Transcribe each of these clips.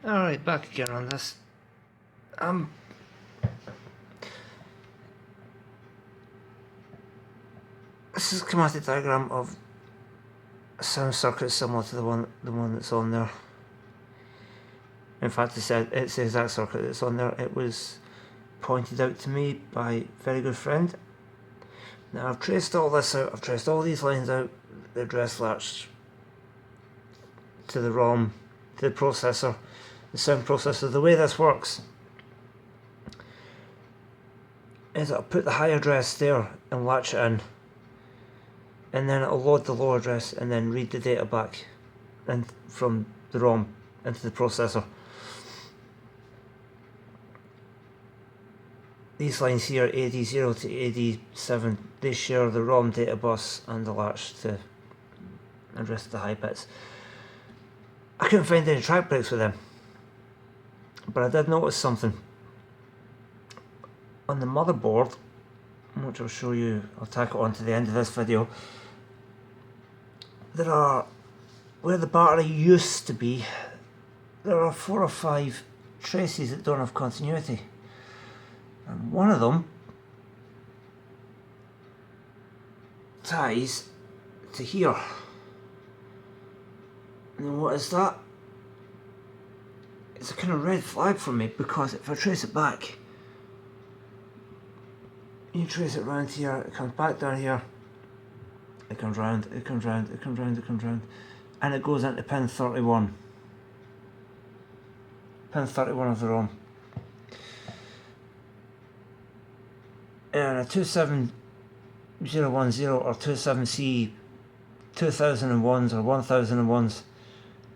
Alright, back again on this. This is a schematic diagram of a sound circuit similar to the one that's on there. In fact, it's the exact circuit that's on there. It was pointed out to me by a very good friend. Now I've traced all this out. I've traced all these lines out. The address latch to the ROM, to the processor, the sound processor. The way this works is I'll put the high address there and latch it in, and then it'll load the low address and then read the data back and from the ROM into the processor. These lines here, AD0 to AD7, they share the ROM data bus and the latch to address the high bits. I couldn't find any track breaks with them, but I did notice something. On the motherboard, which I'll show you, I'll tack it on to the end of this video, there are, where the battery used to be, there are 4 or 5 traces that don't have continuity. And one of them ties to here. And what is that? It's a kind of red flag for me, because if I trace it back, you trace it round here, it comes back down here, it comes round, it comes round, it comes round, it comes round, and it goes into pin 31. Pin 31 of the ROM. And a 27010 or 27C 2001s or 1001s,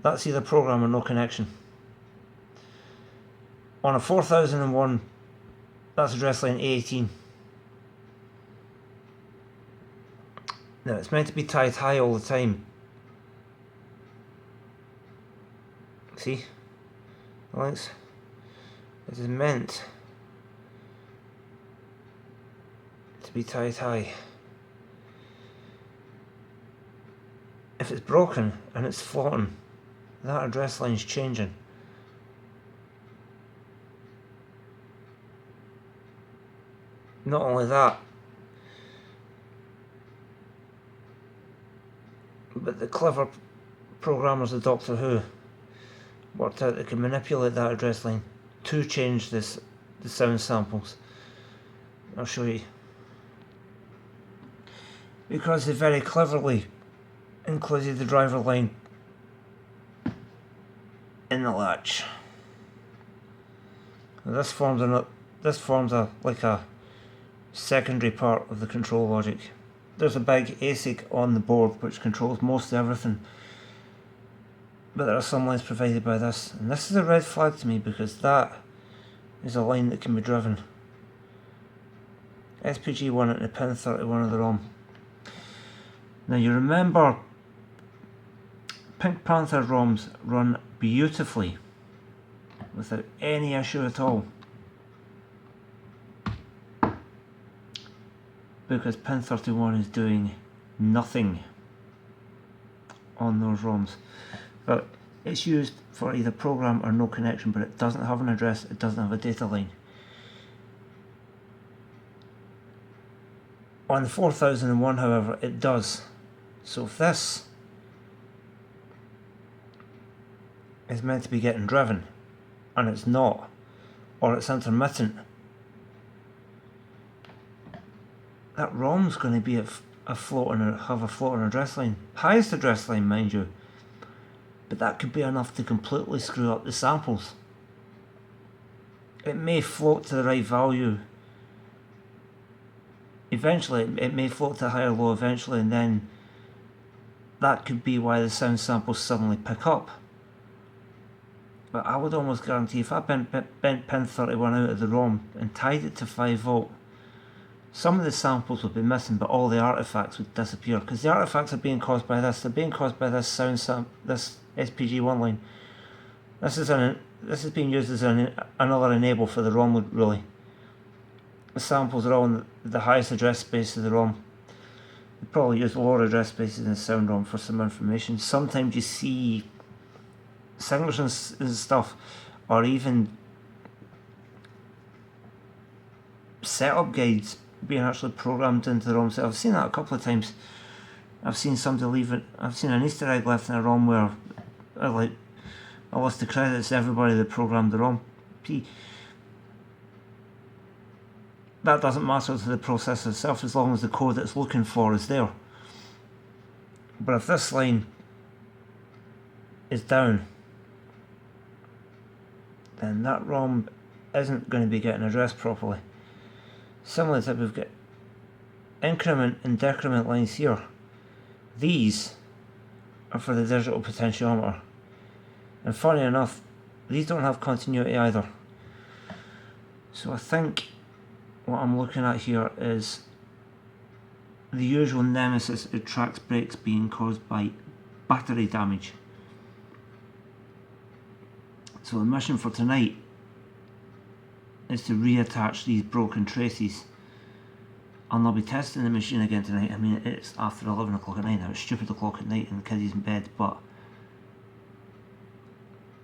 that's either program or no connection. On a 4001, that's address line A18. Now it's meant to be tied high all the time. See? The links? It is meant to be tied high. If it's broken and it's floating, that address line's changing. Not only that, but the clever programmers of Doctor Who worked out they can manipulate that address line to change the sound samples. I'll show you. Because they very cleverly included the driver line in the latch. Now this forms like a secondary part of the control logic. There's a big ASIC on the board which controls most everything, but there are some lines provided by this, and this is a red flag to me because that is a line that can be driven. SPG1 into pin 31 of the ROM. Now you remember, Pink Panther ROMs run beautifully without any issue at all, because pin 31 is doing nothing on those ROMs. But it's used for either program or no connection, but it doesn't have an address, it doesn't have a data line. On the 4001, however, it does. So if this is meant to be getting driven, and it's not, or it's intermittent, that ROM's going to be have a floating address line. Highest address line, mind you. But that could be enough to completely screw up the samples. It may float to the right value. Eventually, it may float to high or low eventually, and then that could be why the sound samples suddenly pick up. But I would almost guarantee if I bent pin 31 out of the ROM and tied it to 5 volt, some of the samples would be missing, but all the artifacts would disappear, because the artifacts are being caused by this. They're being caused by this this SPG1 line. This is being used as another enable for the ROM, really. The samples are all in the highest address space of the ROM. You probably use lower address spaces in the sound ROM for some information. Sometimes you see signals and stuff, or even setup guides being actually programmed into the ROM. So I've seen that a couple of times. I've seen somebody leave it. I've seen an Easter egg left in a ROM where, like, a list of credits to everybody that programmed the ROM. That doesn't matter to the processor itself as long as the code it's looking for is there. But if this line is down, then that ROM isn't going to be getting addressed properly. Similar to we've got increment and decrement lines here. These are for the digital potentiometer. And funny enough, these don't have continuity either. So I think what I'm looking at here is the usual nemesis of tracks breaks being caused by battery damage. So the mission for tonight is to reattach these broken traces, and I'll be testing the machine again tonight. I mean, it's after 11 o'clock at night now, it's stupid o'clock at night and the kiddies in bed, but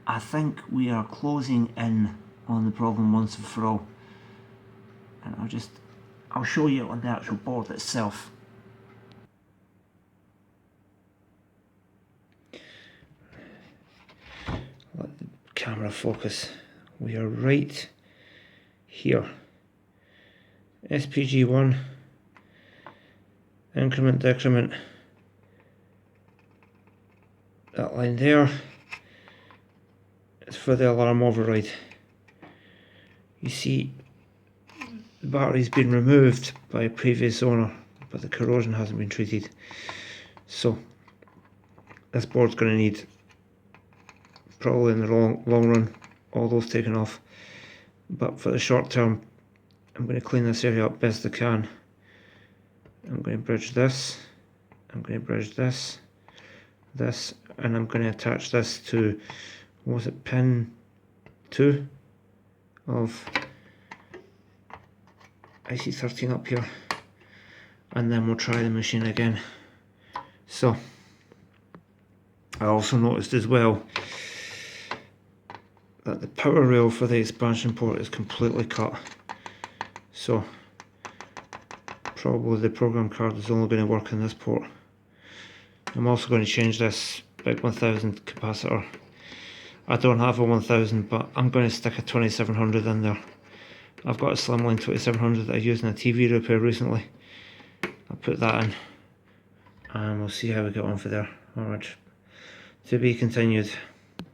I think we are closing in on the problem once and for all. And I'll show you on the actual board itself. Let the camera focus. We are right here. SPG1, increment, decrement, that line there is for the alarm override. You see the battery's been removed by a previous owner, but the corrosion hasn't been treated. So this board's going to need, probably in the long run, all those taken off. But for the short term, I'm going to clean this area up best I can. I'm going to bridge this, I'm going to bridge this, and I'm going to attach this to, what was it, pin 2 of IC13 up here, and then we'll try the machine again. So I also noticed as well that the power rail for the expansion port is completely cut, so probably the program card is only going to work in this port. I'm also going to change this big 1000 capacitor. I don't have a 1000, but I'm going to stick a 2700 in there. I've got a slimline 2700 that I used in a TV repair recently. I'll put that in and we'll see how we get on for there. Alright, to be continued.